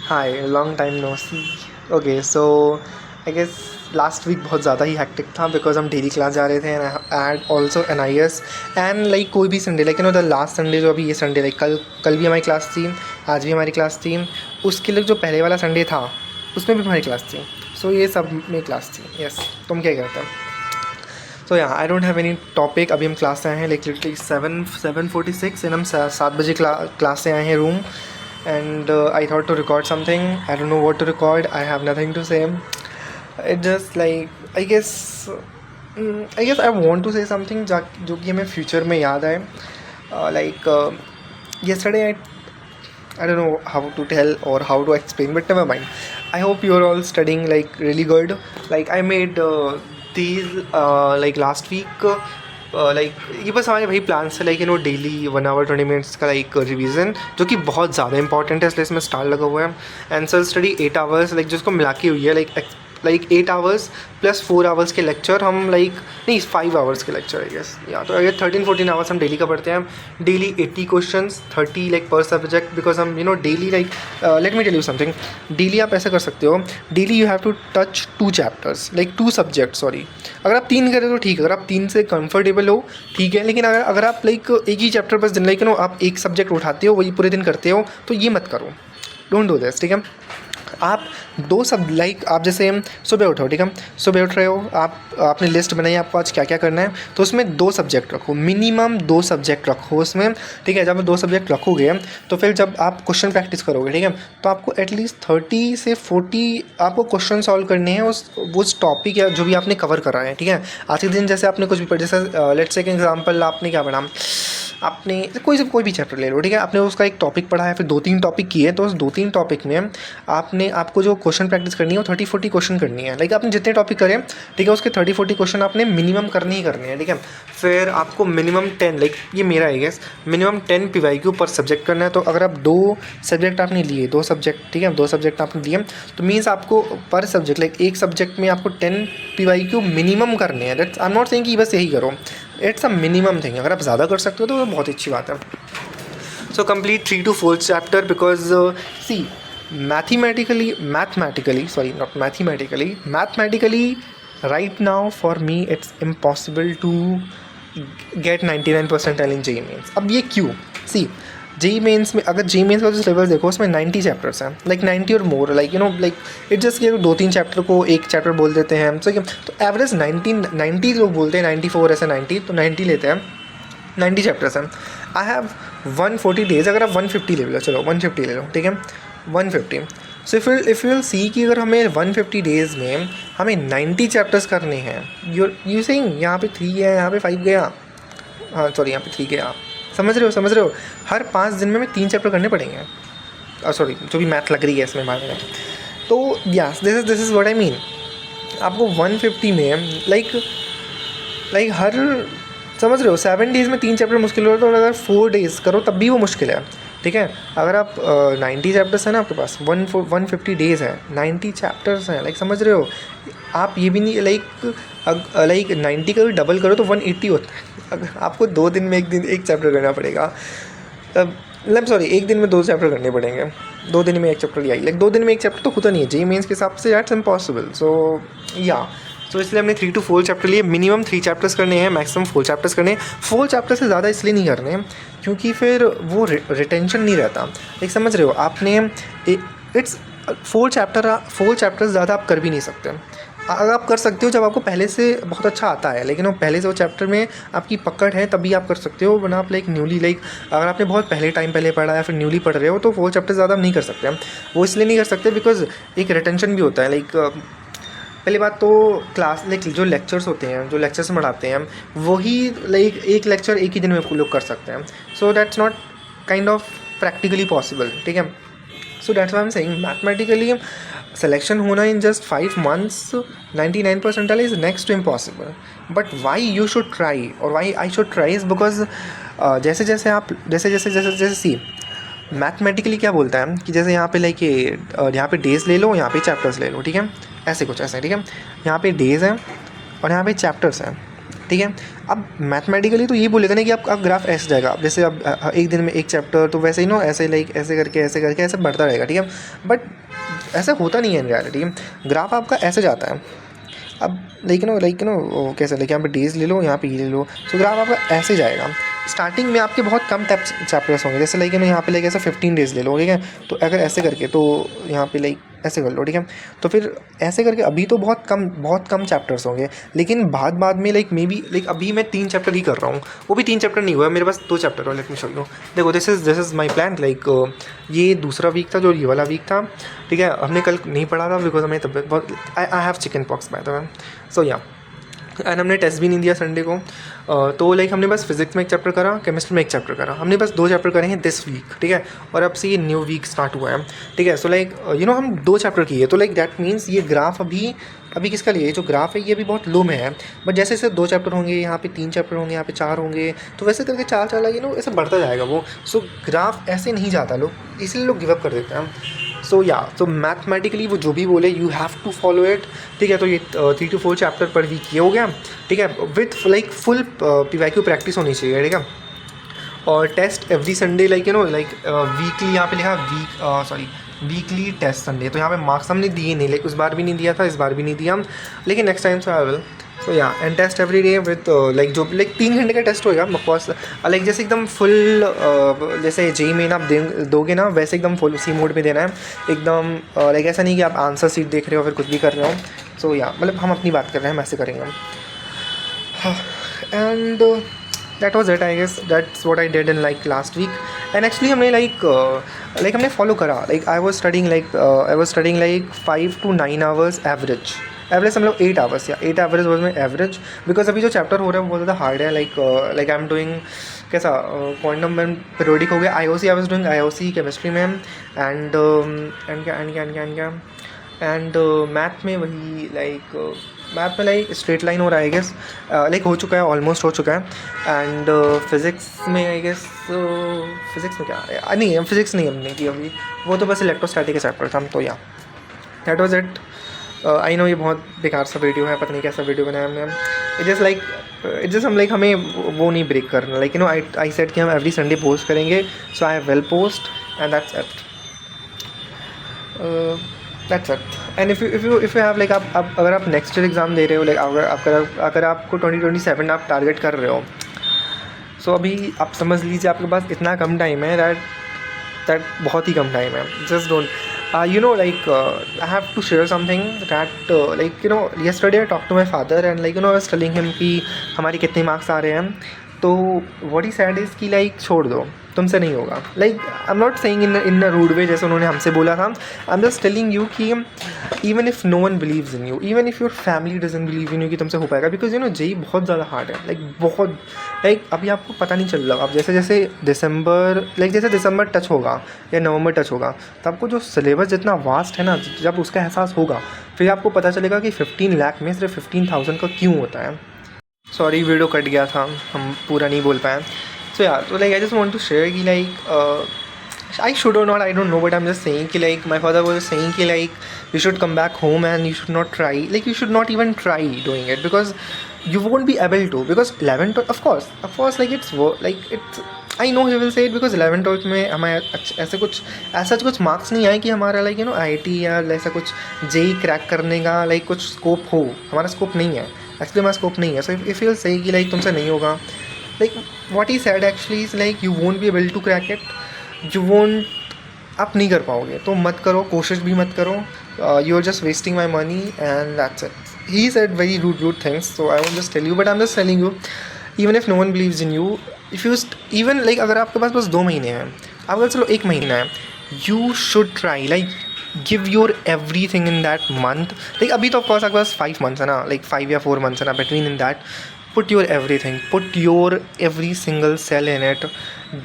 Hi, long time no see. Okay, so I guess last week बहुत ज़्यादा ही hectic था बिकॉज हम डेली क्लास जा रहे थे and also NIS and like कोई भी Sunday like the last Sunday जो अभी ये संडे लाइक कल भी हमारी क्लास थी, आज भी हमारी क्लास थी, उसके लिए जो पहले वाला संडे था उसमें भी हमारी क्लास थी। सो ये सब में क्लास थी। यस, तुम क्या करते हो? सो या I don't have any topic. अभी हम क्लास से आए हैं लाइक लिटरली 7:46 एंड हम 7 बजे क्लास से आए हैं room and I thought to record something. I don't know what to record. I have nothing to say. It just like I guess I want to say something जो कि हमें future में याद आए. Like yesterday I don't know how to tell or how to explain, but never mind. I hope you're all studying like really good. Like I made these like last week. Like ये बस हमारे भाई plan से like daily 1 our 20 minutes का like revision जो कि बहुत ज़्यादा इंपॉर्टेंट है, इसलिए इसमें स्टार लगा हुआ है. आंसर स्टडी 8 आवर्स लाइक जिसको मिला के हुई है लाइक 8 आवर्स प्लस 4 आवर्स के लेक्चर हम लाइक नहीं 5 आवर्स के लेक्चर है गेस. या तो अगर 13-14 आवर्स हम डेली का पढ़ते हैं. डेली 80 क्वेश्चंस 30 लाइक पर सब्जेक्ट बिकॉज हम daily like let me tell you something. Daily आप ऐसा कर सकते हो, daily you have to touch 2 chapters like 2 subject. Sorry, अगर आप 3 करें तो ठीक है, अगर आप 3 से कंफर्टेबल हो ठीक है, लेकिन अगर आप लाइक एक ही चैप्टर बस दिन लाइक आप एक सब्जेक्ट उठाते हो वही पूरे दिन करते हो तो ये मत करो. Don't do this. ठीक है, आप 2 सब लाइक आप जैसे सुबह उठो, ठीक है, सुबह उठ रहे हो आपने लिस्ट बनाई आपको आज क्या क्या करना है, तो उसमें 2 सब्जेक्ट रखो, मिनिमम 2 सब्जेक्ट रखो उसमें. ठीक है, जब 2 सब्जेक्ट रखोगे तो फिर जब आप क्वेश्चन प्रैक्टिस करोगे, ठीक है, तो आपको एटलीस्ट 30 से 40 आपको क्वेश्चन सॉल्व करने हैं उस टॉपिक या जो भी आपने कवर करा है. ठीक है, आज के दिन जैसे आपने कुछ भी पढ़ा, जैसे लेट्स से एग्जाम्पल आपने क्या पढ़ा, आपने कोई भी चैप्टर ले लो. ठीक है, आपने उसका एक टॉपिक पढ़ा है, फिर 2-3 टॉपिक किए, तो उस 2-3 टॉपिक में आपको जो क्वेश्चन प्रैक्टिस करनी है वो 30-40 क्वेश्चन करनी है. लाइक आपने जितने टॉपिक करें, ठीक है, उसके 30-40 क्वेश्चन आपने मिनिमम करने ही करने हैं. ठीक है, फिर आपको मिनिमम 10 लाइक ये मेरा है गेस, मिनिमम 10 PYQ पर सब्जेक्ट करना है. तो अगर आप 2 सब्जेक्ट आपने लिए, 2 सब्जेक्ट, ठीक है, 2 सब्जेक्ट आपने लिए, तो मीन्स आपको पर सब्जेक्ट लाइक एक सब्जेक्ट में आपको 10 PYQ मिनिमम करने हैं. That's I am not saying कि बस यही करो, इट्स अ मिनिमम थिंग. अगर आप ज़्यादा कर सकते हो तो बहुत अच्छी बात है. So complete 3 to 4 chapter because see mathematically right now for me it's impossible to get 99 percentile in JEE Mains. अब ये क्यों? सी JEE Mains में अगर JEE Mains का जो सिलेबस देखो उसमें 90 चैप्टर्स हैं, लाइक 90 और मोर, लाइक लाइक इट जस्ट ये 2-3 चैप्टर को एक चैप्टर बोल देते हैं. तो एवरेज 90 लोग बोलते हैं, 94 ऐसे 90, तो 90 लेते हैं. 90 चैप्टर्स हैं. I have 140 days. अगर आप 150 ले लो, चलो 150 ले लो, ठीक है, 150. So if you will see कि अगर हमें 150 डेज़ में हमें 90 चैप्टर्स करने हैं, यू सेइंग यहाँ पे 3 है, यहाँ पे 5 गया, हाँ सॉरी यहाँ पे 3 गया, समझ रहे हो. हर 5 दिन में 3 चैप्टर करने पड़ेंगे. सॉरी, जो भी मैथ लग रही है इसमें हमारे में. तो yes, this is what I mean. आपको 150 में लाइक हर, समझ रहे हो, 7 डेज़ में 3 चैप्टर मुश्किल हो रहा है, तो अगर 4 डेज़ करो तब भी वो मुश्किल है. ठीक है, अगर आप 90 चैप्टर्स हैं ना आपके पास, 150 डेज़ है, 90 चैप्टर्स हैं, लाइक समझ रहे हो. आप ये भी नहीं लाइक 90 का डबल करो तो 180 होता है. अगर आपको 2 दिन में एक चैप्टर करना पड़ेगा, मतलब सॉरी 1 दिन में 2 चैप्टर करने पड़ेंगे. 2 दिन में 1 चैप्टर लिया, लाइक 2 दिन में 1 चैप्टर तो होता नहीं है JEE Mains के हिसाब से. That's impossible. सो इसलिए हमने 3 to 4 चैप्टर लिए. मिनिमम 3 चैप्टर्स करने हैं, मैक्सिमम 4 चैप्टर्स करने हैं. 4 चैप्टर से ज़्यादा इसलिए नहीं करने हैं क्योंकि फिर वो रिटेंशन नहीं रहता. एक समझ रहे हो, आपने इट्स 4 चैप्टर्स ज़्यादा आप कर भी नहीं सकते. अगर आप कर सकते हो जब आपको पहले से बहुत अच्छा आता है, लेकिन वो पहले से वो चैप्टर में आपकी पकड़ है तभी आप कर सकते हो. वरना आप लाइक न्यूली अगर आपने बहुत पहले पढ़ा या फिर न्यूली पढ़ रहे हो तो 4 चैप्टर ज़्यादा नहीं कर सकते. वो इसलिए नहीं कर सकते बिकॉज एक रिटेंशन भी होता है. लाइक पहली बात तो क्लास लाइक जो लेक्चर्स होते हैं, जो लेक्चर्स पढ़ाते हैं, वही लाइक एक लेक्चर एक ही दिन में लोग कर सकते हैं. So that's not kind of practically possible. ठीक है, so that's why I am saying mathematically selection होना in just 5 months 99 percentile is next to impossible. But why you should try और why I should try is because जैसे सी mathematically क्या बोलता है कि जैसे यहाँ पे लाइक यहाँ पे डेज ले लो, यहाँ पे चैप्टर्स ले लो. ठीक है, ऐसे कुछ ऐसे. ठीक है, यहाँ पे डेज हैं और यहाँ पे चैप्टर्स हैं. ठीक है। अब मैथमेटिकली तो ये बोलेगा ना कि आप ग्राफ ऐसे जाएगा, अब जैसे अब एक दिन में एक चैप्टर, तो वैसे ही ना ऐसे लाइक ऐसे करके ऐसे बढ़ता रहेगा, ठीक है। बट ऐसा होता नहीं है इन रियलिटी। ग्राफ आपका ऐसे जाता है। अब लाइक नो कैसे, लाइक यहाँ पे डेज ले लो, यहाँ पे ये ले लो, तो ग्राफ आपका ऐसे जाएगा। स्टार्टिंग में आपके बहुत कम चैप्टर्स होंगे, जैसे लाइक यहाँ पे लाइक ऐसे 15 डेज ले लो, ठीक है। तो अगर ऐसे करके तो यहाँ पे लाइक ऐसे कर लो, ठीक है। तो फिर ऐसे करके अभी तो बहुत कम चैप्टर्स होंगे, लेकिन बाद में लाइक मे बी लाइक अभी मैं 3 चैप्टर ही कर रहा हूँ, वो भी 3 चैप्टर नहीं हुआ, मेरे पास 2 चैप्टर हो। Let me show you. देखो this is my plan. Like ये दूसरा वीक था जो ये वाला वीक था, ठीक है। हमने कल नहीं पढ़ा था बिकॉज हमें तबियत बहुत, I have chicken pox by the way, so yeah. And हमने टेस्ट भी नहीं दिया संडे को। तो लाइक हमने बस फिजिक्स में एक चैप्टर करा, केमिस्ट्री में एक चैप्टर करा, हमने बस 2 चैप्टर करे हैं दिस वीक, ठीक है। और अब से ये न्यू वीक स्टार्ट हुआ है, ठीक है। सो लाइक हम 2 चैप्टर किए, तो लाइक दैट मीन्स ये ग्राफ अभी किसका लिए, जो ग्राफ है ये अभी बहुत लो में है। बट जैसे जैसे 2 चैप्टर होंगे, यहाँ पे 3 चैप्टर होंगे, यहाँ पे 4 होंगे, तो वैसे करके 4 लगे ऐसे बढ़ता जाएगा वो। सो ग्राफ ऐसे नहीं जाता लोग, इसलिए लोग गिव अप कर देते हैं। सो मैथमेटिकली वो जो भी बोले you have to follow it, ठीक है। तो ये 3 to 4 चैप्टर पर वीक ये हो गया, ठीक है। With like full PYQ practice होनी चाहिए, ठीक है। और test every Sunday, like weekly, यहाँ पे लिखा वीकली टेस्ट संडे, तो यहाँ पे मार्क्स हमने दिए नहीं, लाइक उस बार भी नहीं दिया था, इस बार भी नहीं दिया, लेकिन नेक्स्ट टाइम से आई will. So yeah, and test every day with like जो लाइक 3 घंटे का टेस्ट होएगा बकवास, लाइक जैसे एकदम फुल जैसे जेई में आप दोगे ना, वैसे एकदम फुल उसी मोड में देना है एकदम। लाइक ऐसा नहीं कि आप आंसर सीट देख रहे हो फिर कुछ भी कर रहे हो। सो या, मतलब हम अपनी बात कर रहे हैं, हम ऐसे करेंगे। And that was it, I guess that's what I did in like last week. And actually हमने लाइक हमने फॉलो करा, like I was studying like 5 to 9 hours average मतलब 8 hours या 8 hours was my average. Because अभी जो chapter हो रहा है वो बहुत ज़्यादा हार्ड है, लाइक आई एम डूइंग कैसा क्वांटम एंड पीरियोडिक हो गया, IOC I was doing IOC chemistry में, एंड मैथ में वही मैथ में लाइक स्ट्रेट लाइन हो रहा है आई गेस, लाइक हो चुका है, ऑलमोस्ट हो चुका है। एंड फिज़िक्स में आई गेस, फिज़िक्स में क्या नहीं, फिज़िक्स नहीं हमने की अभी, वो तो बस इलेक्ट्रोस्टैटिक का चैप्टर था। तो या, that was it. I know ये बहुत बेकार सा वीडियो है, पता नहीं कैसा वीडियो बनाया हमने। इट जस्ट हम लाइक हमें वो नहीं ब्रेक करना, लाइक आई सेड कि हम एवरी संडे पोस्ट करेंगे, so I will post and that's it. That's it. And if you have like आप अगर आप नेक्स्ट ईयर एग्ज़ाम दे रहे हो, लाइक अगर आपको 2027 आप टारगेट कर रहे हो, सो अभी आप समझ लीजिए आपके पास इतना कम टाइम है, दैट बहुत ही कम टाइम है। Just don't I have to share something that yesterday I talked to my father and I was telling him कि हमारी कितने मार्क्स आ रहे हैं, तो what he said is कि छोड़ दो, तुमसे नहीं होगा। I'm not saying in a rude way जैसे उन्होंने हमसे बोला था, I'm just telling you कि even if no one believes in you, even if your family doesn't believe in you कि तुमसे हो पाएगा, because जेई बहुत ज़्यादा हार्ड है, बहुत अभी आपको पता नहीं चल रहा। अब जैसे जैसे दिसंबर टच होगा या नवंबर टच होगा, तो आपको जो सिलेबस जितना वास्ट है ना, जब उसका एहसास होगा फिर आपको पता चलेगा कि 15 लाख में सिर्फ 15,000 का क्यों होता है। सॉरी वीडियो कट गया था, हम पूरा नहीं बोल पाए। सो यार, तो I just want to share कि I should or not, I don't know, but I'm just saying कि my father was saying कि you should come back home and you should not try, you should not even try doing it because you won't be able to, because 11 12 of course it's I know he will say it because 11 12 में हमें ऐसे कुछ marks नहीं आए कि हमारा IIT या ऐसा कुछ जेई क्रैक करने का कुछ स्कोप हो। हमारा स्कोप नहीं है, एक्चुअली हमारा स्कोप नहीं है। सो इफ़ यू से कि तुमसे नहीं होगा, what he said actually is you won't be able to crack it, आप नहीं कर पाओगे, तो मत करो, कोशिश भी मत करो, you are just wasting my money and that's it. He said very rude things, so I won't just tell you, but I am just telling you, even if no one believes in you, if you even अगर आपके पास बस 2 महीने हैं, आपका चलो 1 महीना है, you should try, give your every thing in that month. अभी तो ऑफकोर्स आपके पास 5 months है ना, 5 या 4 months है ना between in that. Put your everything, put your every single cell in it,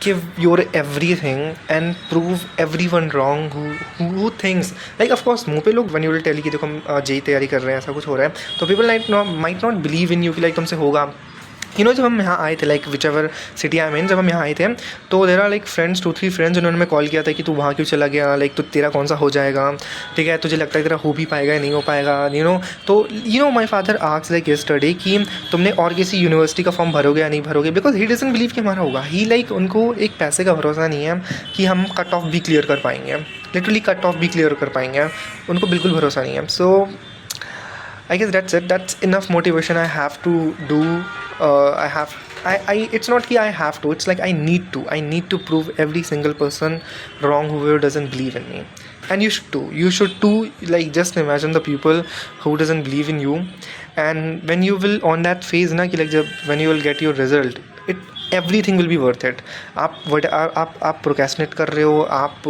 give your everything and prove everyone wrong who thinks of course मुँह पे लोग when you will tell कि देखो हम जेई तैयारी कर रहे हैं, ऐसा कुछ हो रहा है, तो people might not believe in you कि तुमसे होगा, जब हम यहाँ आए थे like whichever city I mean, जब हम यहाँ आए थे तो there are like friends 2-3 friends जिन्होंने मैं कॉल किया था कि तू वहाँ क्यों चला गया, लाइक तो तेरा कौन सा हो जाएगा, ठीक है, तुझे लगता है तेरा हो भी पाएगा या नहीं हो पाएगा, तो my father asked like yesterday कि तुमने और किसी यूनिवर्सिटी का फॉर्म भरोगे या नहीं भरोगे, बिकॉज ही डजंट बिलीव कि हमारा होगा। ही लाइक उनको एक पैसे का भरोसा नहीं है कि हम कट ऑफ भी क्लियर कर पाएंगे, लिटरली कट ऑफ भी क्लियर कर पाएंगे, उनको बिल्कुल भरोसा नहीं है। सो I guess that's it. That's enough motivation I have to do. It's not that I have to. It's like I need to. I need to prove every single person wrong whoever doesn't believe in me. And you should too. You should too. Like just imagine the people who doesn't believe in you. And when you will on that phase na कि like when you will get your result, everything will be worth it. आप procrastinate कर रहे हो, आप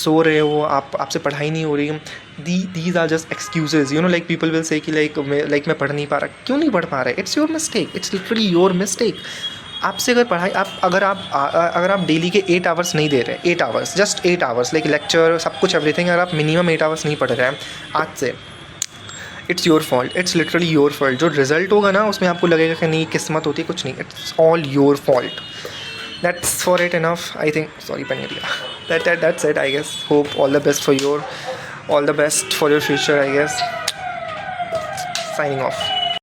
सो रहे हो, आपसे पढ़ाई नहीं हो रही, these are just excuses. Like people will say कि like मैं पढ़ नहीं पा रहा, क्यों नहीं पढ़ पा रहे? It's your mistake. It's literally your mistake. आपसे अगर पढ़ाई अगर आप डेली के 8 आवर्स नहीं दे रहे, 8 hours, just 8 hours, like lecture सब कुछ एवरीथिंग, अगर आप मिनिमम 8 आवर्स नहीं पढ़ रहे हैं आज से, it's your fault, it's literally your fault. जो रिजल्ट होगा ना उसमें आपको लगेगा कि नहीं किस्मत होती है, कुछ नहीं, it's all your fault. That's for it enough I think, sorry pain लिया, that's it I guess. Hope all the best for your, all the best for your future, I guess. Signing off.